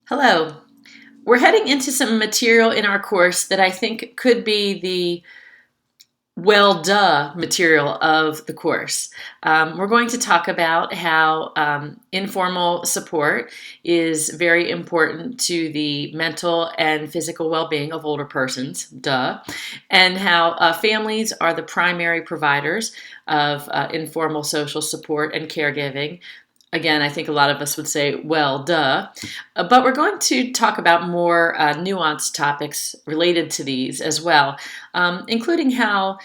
Hello. We're heading into some material in our course that I think could be the duh material of the course. We're going to talk about how informal support is very important to the mental and physical well-being of older persons, duh, and how families are the primary providers of informal social support and caregiving. Again, I think a lot of us would say, well, duh. But we're going to talk about more nuanced topics related to these as well, including how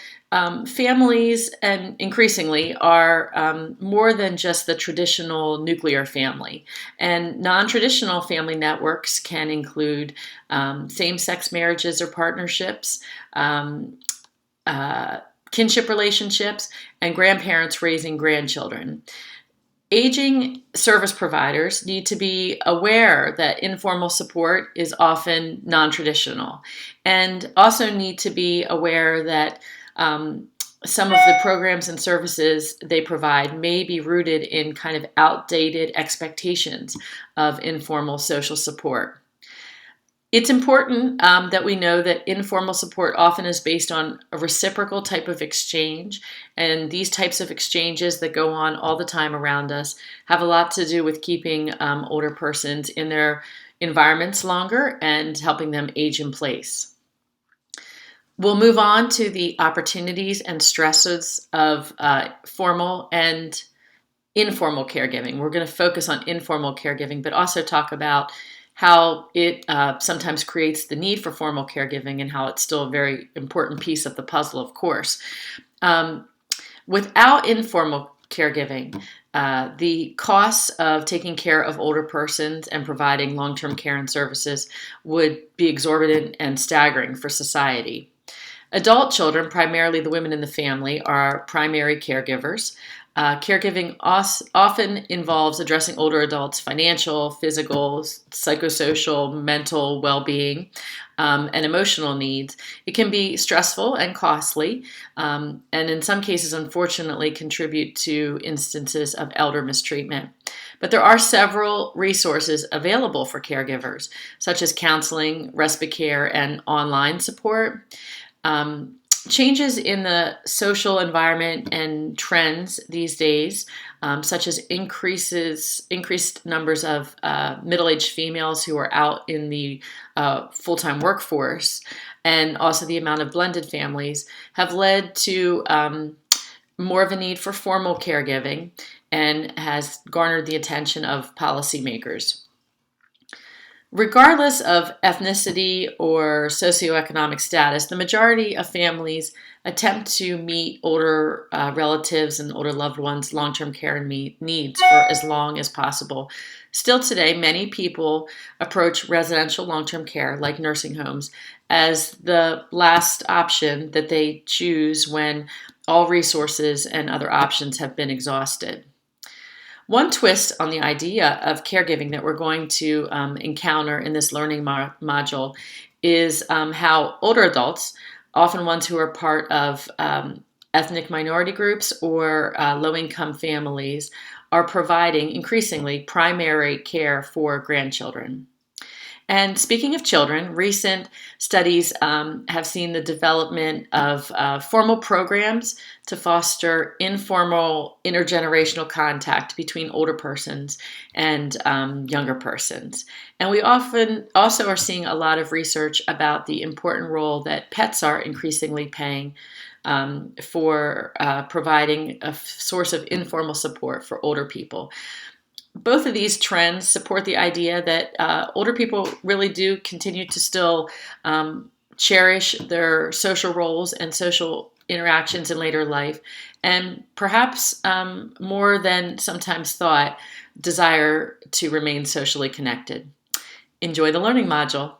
families and increasingly are more than just the traditional nuclear family. And non-traditional family networks can include same-sex marriages or partnerships, kinship relationships, and grandparents raising grandchildren. Aging service providers need to be aware that informal support is often non-traditional, and also need to be aware that some of the programs and services they provide may be rooted in kind of outdated expectations of informal social support. It's important that we know that informal support often is based on a reciprocal type of exchange, and these types of exchanges that go on all the time around us have a lot to do with keeping older persons in their environments longer and helping them age in place. We'll move on to the opportunities and stresses of formal and informal caregiving. We're going to focus on informal caregiving, but also talk about how it sometimes creates the need for formal caregiving and how it's still a very important piece of the puzzle, of course. Without informal caregiving, the costs of taking care of older persons and providing long-term care and services would be exorbitant and staggering for society. Adult children, primarily the women in the family, are primary caregivers. Caregiving often involves addressing older adults' financial, physical, psychosocial, mental well-being, and emotional needs. It can be stressful and costly, and in some cases, unfortunately, contribute to instances of elder mistreatment. But there are several resources available for caregivers, such as counseling, respite care, and online support. Changes in the social environment and trends these days, such as increased numbers of middle-aged females who are out in the full-time workforce, and also the amount of blended families, have led to more of a need for formal caregiving and has garnered the attention of policymakers. Regardless of ethnicity or socioeconomic status, the majority of families attempt to meet older relatives and older loved ones' long-term care needs for as long as possible. Still today, many people approach residential long-term care, like nursing homes, as the last option that they choose when all resources and other options have been exhausted. One twist on the idea of caregiving that we're going to encounter in this learning module is how older adults, often ones who are part of ethnic minority groups or low-income families, are providing increasingly primary care for grandchildren. And speaking of children, recent studies have seen the development of formal programs to foster informal intergenerational contact between older persons and younger persons. And we often also are seeing a lot of research about the important role that pets are increasingly playing for providing a source of informal support for older people. Both of these trends support the idea that older people really do continue to still cherish their social roles and social interactions in later life, and perhaps more than sometimes thought, desire to remain socially connected. Enjoy the learning module.